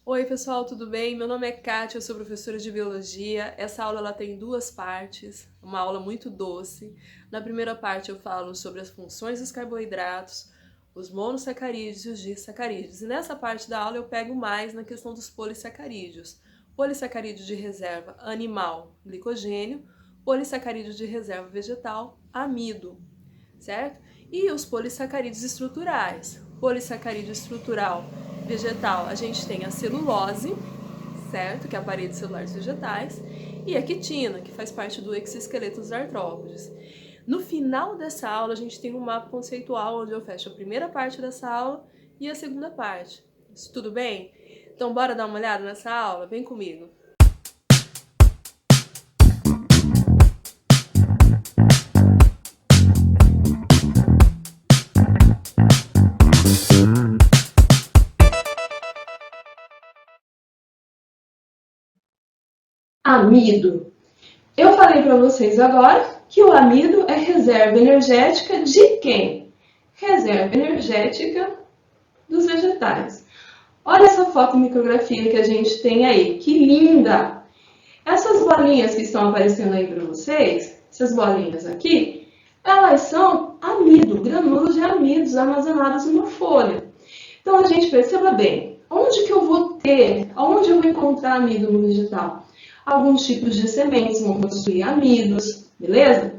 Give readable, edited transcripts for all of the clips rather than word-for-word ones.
Oi pessoal, tudo bem? Meu nome é Kátia, eu sou professora de Biologia. Essa aula ela tem duas partes, uma aula muito doce. Na primeira parte eu falo sobre as funções dos carboidratos, os monossacarídeos e os disacarídeos. E nessa parte da aula eu pego mais na questão dos polissacarídeos. Polissacarídeo de reserva animal, glicogênio, polissacarídeo de reserva vegetal, amido, certo? E os polissacarídeos estruturais. Polissacarídeo estrutural vegetal, a gente tem a celulose, certo? Que é a parede celular dos vegetais, e a quitina, que faz parte do exoesqueleto dos artrópodes. No final dessa aula, a gente tem um mapa conceitual, onde eu fecho a primeira parte dessa aula e a segunda parte. Isso tudo bem? Então, bora dar uma olhada nessa aula? Vem comigo! Amido. Eu falei para vocês agora que o amido é reserva energética de quem? Reserva energética dos vegetais. Olha essa fotomicrografia que a gente tem aí, que linda! Essas bolinhas que estão aparecendo aí para vocês, essas bolinhas aqui, elas são amido, grânulos de amidos armazenados numa folha. Então a gente perceba bem, onde que eu vou ter, onde eu vou encontrar amido no vegetal? Alguns tipos de sementes vão possuir amidos, beleza?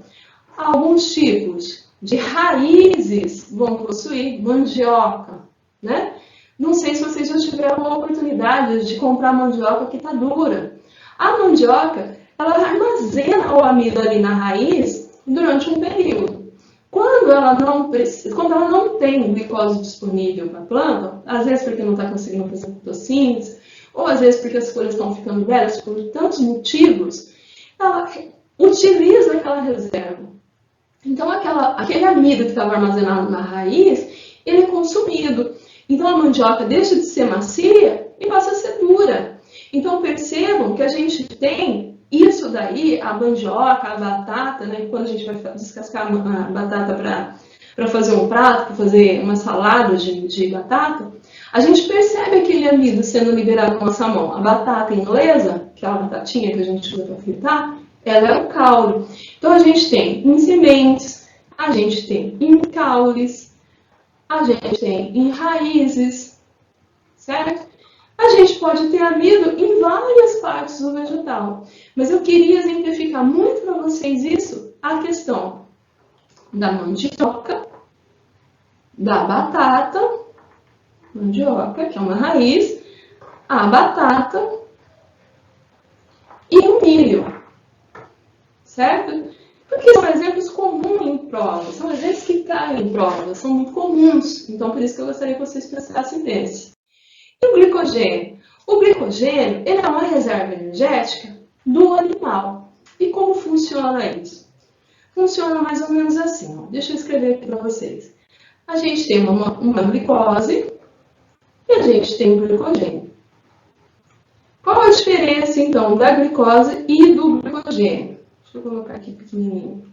Alguns tipos de raízes vão possuir mandioca, né? Não sei se vocês já tiveram a oportunidade de comprar mandioca que está dura. A mandioca, ela armazena o amido ali na raiz durante um período. Quando ela não tem glicose disponível para a planta, às vezes porque não está conseguindo fazer fotossíntese, ou às vezes porque as folhas estão ficando velhas por tantos motivos, ela utiliza aquela reserva. Então, aquele amido que estava armazenado na raiz, ele é consumido. Então, a mandioca deixa de ser macia e passa a ser dura. Então, percebam que a gente tem isso daí, a mandioca, a batata, né? Quando a gente vai descascar a batata para fazer um prato, para fazer uma salada de batata, a gente percebe aquele amido sendo liberado com a nossa mão. A batata inglesa, aquela batatinha que a gente usa para fritar, ela é o caule. Então, a gente tem em sementes, a gente tem em caules, a gente tem em raízes, certo? A gente pode ter amido em várias partes do vegetal. Mas eu queria exemplificar muito para vocês isso, a questão da mandioca, da batata, mandioca, que é uma raiz, a batata e o milho, certo? Porque são exemplos comuns em prova, são exemplos que caem em prova, são muito comuns, então por isso que eu gostaria que vocês prestassem nesse. E o glicogênio? O glicogênio, ele é uma reserva energética do animal. E como funciona isso? Funciona mais ou menos assim, ó. Deixa eu escrever aqui para vocês. A gente tem uma glicose e a gente tem o glicogênio. Qual a diferença, então, da glicose e do glicogênio? Deixa eu colocar aqui pequenininho.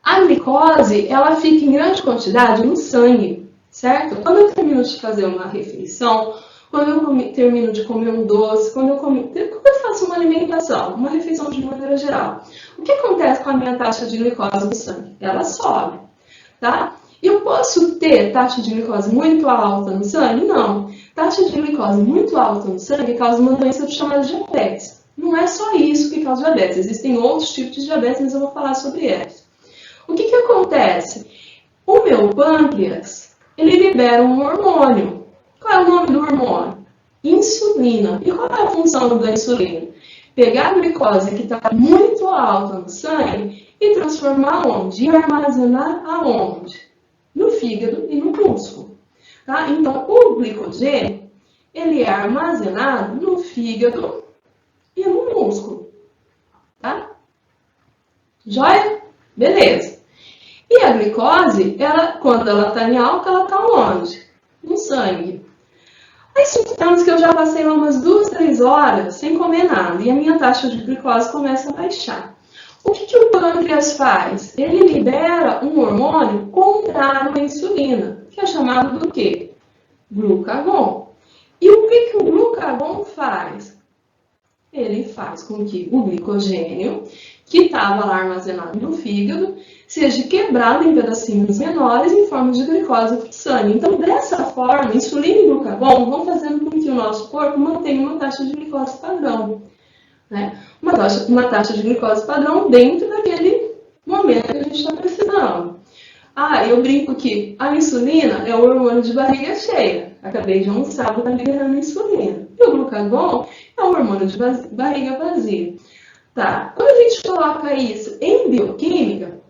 A glicose, ela fica em grande quantidade no sangue, certo? Quando eu termino de fazer uma refeição, quando eu termino de comer um doce, quando eu faço uma alimentação, uma refeição de maneira geral, o que acontece com a minha taxa de glicose no sangue? Ela sobe, tá? E eu posso ter taxa de glicose muito alta no sangue? Não. Taxa de glicose muito alta no sangue causa uma doença chamada diabetes. Não é só isso que causa diabetes, existem outros tipos de diabetes, mas eu vou falar sobre eles. O que acontece? O meu pâncreas, ele libera um hormônio. Qual é o nome do hormônio? Insulina. E qual é a função da insulina? Pegar a glicose que está muito alta no sangue e transformar onde? E armazenar aonde? No fígado e no músculo. Tá? Então, o glicogênio, ele é armazenado no fígado e no músculo. Tá? Joia? Beleza. E a glicose, quando ela está em alta, ela está onde? No sangue. Aí suponhamos que eu já passei umas 2, 3 horas sem comer nada e a minha taxa de glicose começa a baixar. O que o pâncreas faz? Ele libera um hormônio contrário à insulina, que é chamado do quê? Glucagon. E o que o glucagon faz? Ele faz com que o glicogênio, que estava lá armazenado no fígado, seja quebrado em pedacinhos menores em forma de glicose para o sangue. Então, dessa forma, insulina e glucagon vão fazendo com que o nosso corpo mantenha uma taxa de glicose padrão. Né? Uma taxa de glicose padrão dentro daquele momento que a gente está precisando. Eu brinco que a insulina é o hormônio de barriga cheia. Acabei de almoçar, vou estar liberando insulina. E o glucagon é o hormônio de barriga vazia. Tá. Quando a gente coloca isso em bioquímica,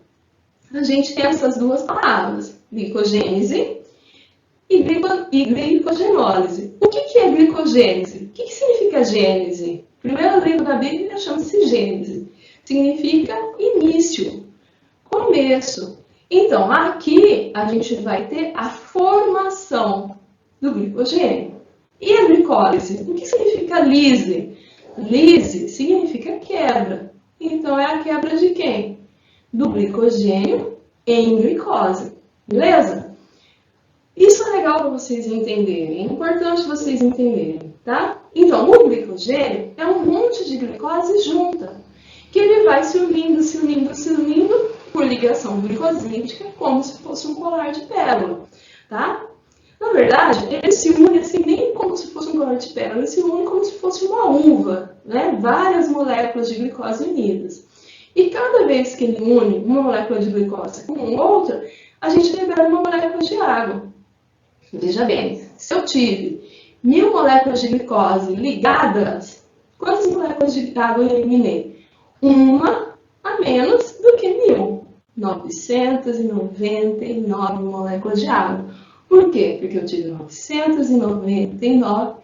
a gente tem essas duas palavras, glicogênese e glicogenólise. O que é glicogênese? O que significa gênese? Primeiro livro da Bíblia chama-se Gênese. Significa início, começo. Então, aqui a gente vai ter a formação do glicogênio. E a glicólise? O que significa lise? Lise significa quebra. Então, é a quebra de quem? Do glicogênio em glicose. Beleza? Isso é legal para vocês entenderem. É importante vocês entenderem, tá? Então, o glicogênio é um monte de glicose junta, que ele vai se unindo por ligação glicosídica, como se fosse um colar de pérola, tá? Na verdade, ele se une assim, nem como se fosse um colar de pérola, ele se une como se fosse uma uva, né? Várias moléculas de glicose unidas. E cada vez que ele une uma molécula de glicose com outra, a gente libera uma molécula de água. Veja bem, se eu tive 1000 moléculas de glicose ligadas, quantas moléculas de água eu eliminei? Uma a menos do que 1000. 999 moléculas de água. Por quê? Porque eu tive 999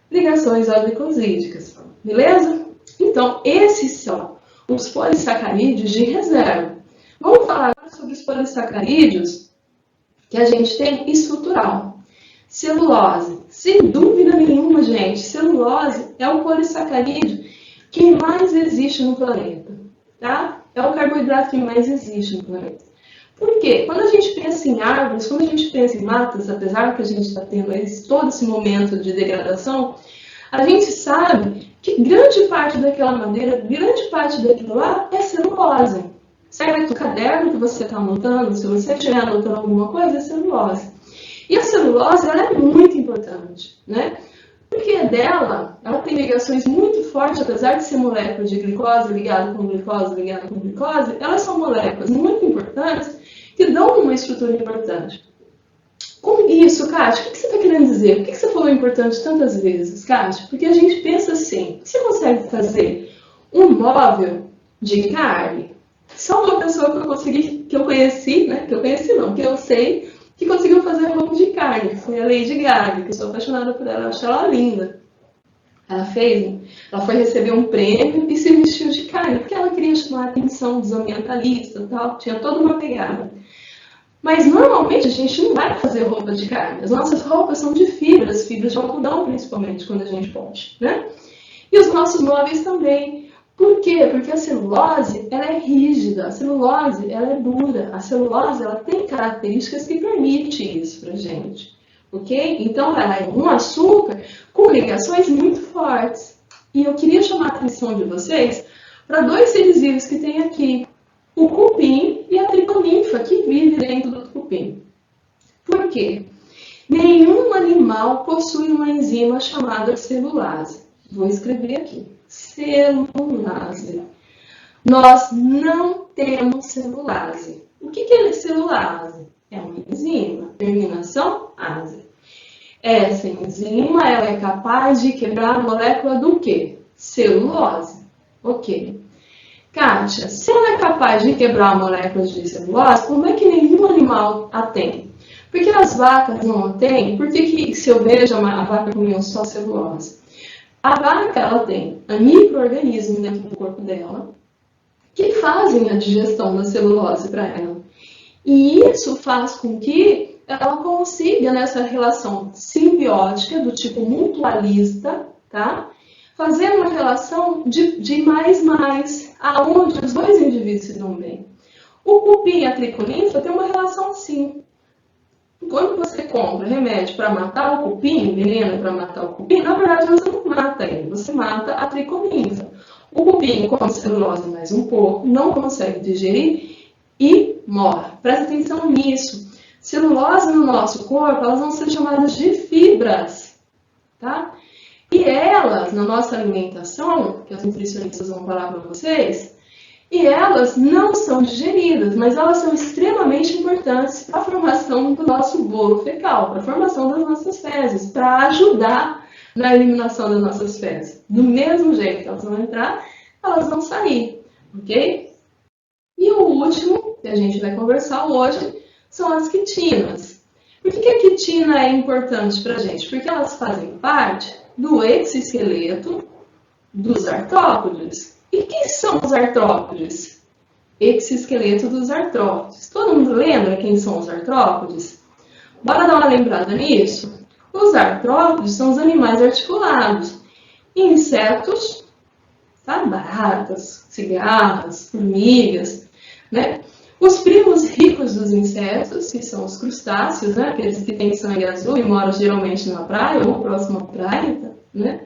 ligações glicosídicas. Beleza? Então, esses são os polissacarídeos de reserva. Vamos falar agora sobre os polissacarídeos que a gente tem estrutural. Celulose. Sem dúvida nenhuma, gente, celulose é o polissacarídeo que mais existe no planeta. Tá? É o carboidrato que mais existe no planeta. Por quê? Quando a gente pensa em árvores, quando a gente pensa em matas, apesar que a gente está tendo todo esse momento de degradação, a gente sabe que grande parte daquela madeira, grande parte daquilo lá é celulose. Certo? O caderno que você está anotando, se você estiver anotando alguma coisa, é celulose. E a celulose, ela é muito importante, né? Porque ela tem ligações muito fortes, apesar de ser moléculas de glicose ligada com glicose, elas são moléculas muito importantes que dão uma estrutura importante. Com isso, Kátia, o que você está querendo dizer? Por que você falou importante tantas vezes, Kátia? Porque a gente pensa assim, você consegue fazer um móvel de carne? Só uma pessoa que eu conheci, né? Que eu sei, que conseguiu fazer roupa de carne. Foi a Lady Gaga, que eu sou apaixonada por ela, eu acho ela linda. Ela foi receber um prêmio e se vestiu de carne, porque ela queria chamar a atenção dos ambientalistas e tal, tinha toda uma pegada. Mas normalmente a gente não vai fazer roupa de carne. As nossas roupas são de fibras de algodão principalmente, quando a gente pode, né? E os nossos móveis também. Por quê? Porque a celulose, ela é rígida, a celulose, ela é dura, a celulose, ela tem características que permitem isso pra gente, ok? Então, ela é um açúcar com ligações muito fortes. E eu queria chamar a atenção de vocês para dois seres vivos que tem aqui, o cupim e a triconinfa, que vive dentro do cupim. Por quê? Nenhum animal possui uma enzima chamada celulase. Vou escrever aqui. Celulase. Nós não temos celulase. O que é celulase? É uma enzima, terminação ase. Essa enzima ela é capaz de quebrar a molécula do quê? Celulose. Ok. Kátia, se ela é capaz de quebrar moléculas de celulose, como é que nenhum animal a tem? Porque as vacas não a têm? Por que se eu vejo a vaca comendo só celulose? A vaca, ela tem micro-organismos dentro do corpo dela que fazem a digestão da celulose para ela. E isso faz com que ela consiga, nessa relação simbiótica, do tipo mutualista, tá? Fazer uma relação de mais, aonde os dois indivíduos se dão bem. O cupim e a triconinfa têm uma relação assim. Quando você compra remédio para matar o cupim, veneno para matar o cupim, na verdade você não mata ele, você mata a tricomisa. O cupim come celulose mais um pouco, não consegue digerir e morre. Presta atenção nisso. Celulose no nosso corpo, elas vão ser chamadas de fibras, tá? E elas, na nossa alimentação, que as nutricionistas vão falar para vocês, e elas não são digeridas, mas elas são extremamente importantes para a formação do nosso bolo fecal, para a formação das nossas fezes, para ajudar na eliminação das nossas fezes. Do mesmo jeito que elas vão entrar, elas vão sair, ok? E o último que a gente vai conversar hoje são as quitinas. Por que a quitina é importante para a gente? Porque elas fazem parte do exoesqueleto dos artrópodes. E quem são os artrópodes? Exoesqueleto dos artrópodes. Todo mundo lembra quem são os artrópodes? Bora dar uma lembrada nisso? Os artrópodes são os animais articulados. Insetos, tá? Baratas, cigarras, formigas, né? Os primos ricos dos insetos, que são os crustáceos, né? Aqueles que têm sangue azul e moram geralmente na praia ou próximo à praia, né?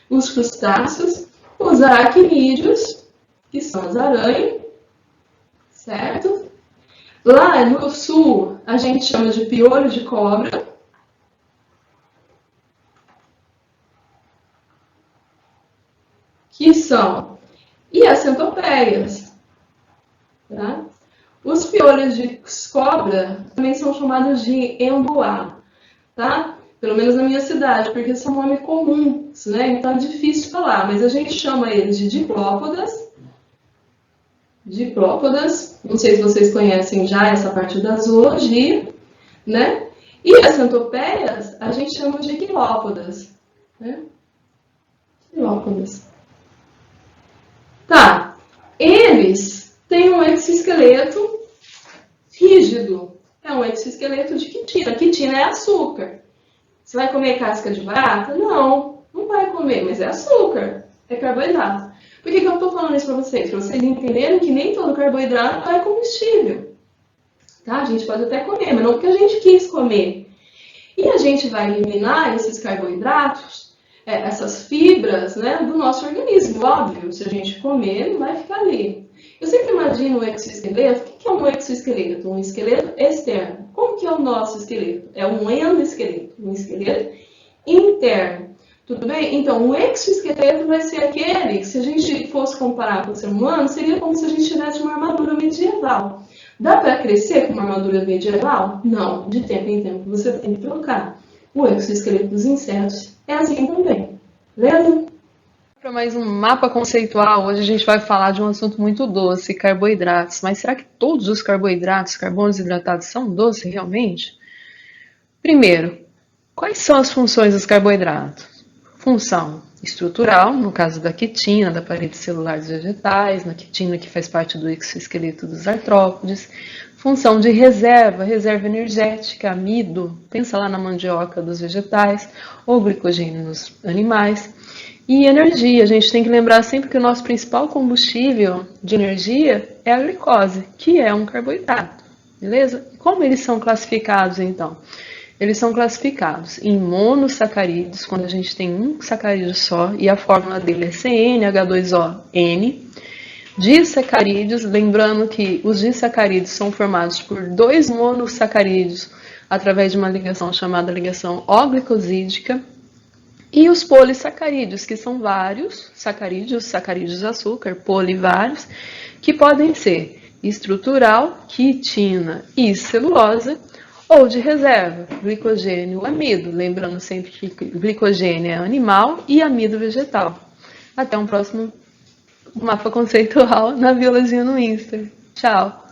Os crustáceos, os aracnídeos, que são as aranhas, certo? Lá no sul, a gente chama de piolho de cobra. Que são e as centopeias, tá? Os piolhos de cobra também são chamados de emboá, tá? Pelo menos na minha cidade, porque esse é um nome comum, né? Então é difícil de falar, mas a gente chama eles de diplópodas. Diplópodas, não sei se vocês conhecem já essa parte da zoologia, né? E as centopeias a gente chama de quilópodas, né? Quilópodas. Tá, eles têm um exoesqueleto rígido. É um exoesqueleto de quitina. Quitina é açúcar. Você vai comer casca de barata? Não, não vai comer, mas é açúcar, é carboidrato. Por que eu estou falando isso para vocês? Para vocês entenderem que nem todo carboidrato é combustível. Tá? A gente pode até comer, mas não porque a gente quis comer. E a gente vai eliminar esses carboidratos, essas fibras, né, do nosso organismo. Óbvio, se a gente comer, não vai ficar ali. Eu sempre imagino o exoesqueleto. O que é um exoesqueleto? Um esqueleto externo. Como que é o nosso esqueleto? É um endoesqueleto, um esqueleto interno. Tudo bem? Então, o exoesqueleto vai ser aquele que, se a gente fosse comparar com o ser humano, seria como se a gente tivesse uma armadura medieval. Dá para crescer com uma armadura medieval? Não. De tempo em tempo você tem que trocar. O exoesqueleto dos insetos é assim também. Beleza? Para mais um mapa conceitual, hoje a gente vai falar de um assunto muito doce, carboidratos. Mas será que todos os carboidratos, carbonos hidratados, são doces realmente? Primeiro, quais são as funções dos carboidratos? Função estrutural, no caso da quitina, da parede celular dos vegetais, na quitina que faz parte do exoesqueleto dos artrópodes. Função de reserva, reserva energética, amido, pensa lá na mandioca dos vegetais, ou glicogênio nos animais. E energia, a gente tem que lembrar sempre que o nosso principal combustível de energia é a glicose, que é um carboidrato, beleza? E como eles são classificados, então? Eles são classificados em monossacarídeos, quando a gente tem um sacarídeo só, e a fórmula dele é CnH2ON. Disacarídeos, lembrando que os disacarídeos são formados por dois monossacarídeos através de uma ligação chamada ligação O-glicosídica. E os polissacarídeos, que são vários sacarídeos, sacarídeos de açúcar, polivários, que podem ser estrutural, quitina e celulose, ou de reserva, glicogênio, amido. Lembrando sempre que glicogênio é animal e amido vegetal. Até um próximo mapa conceitual na Biologia no Insta. Tchau!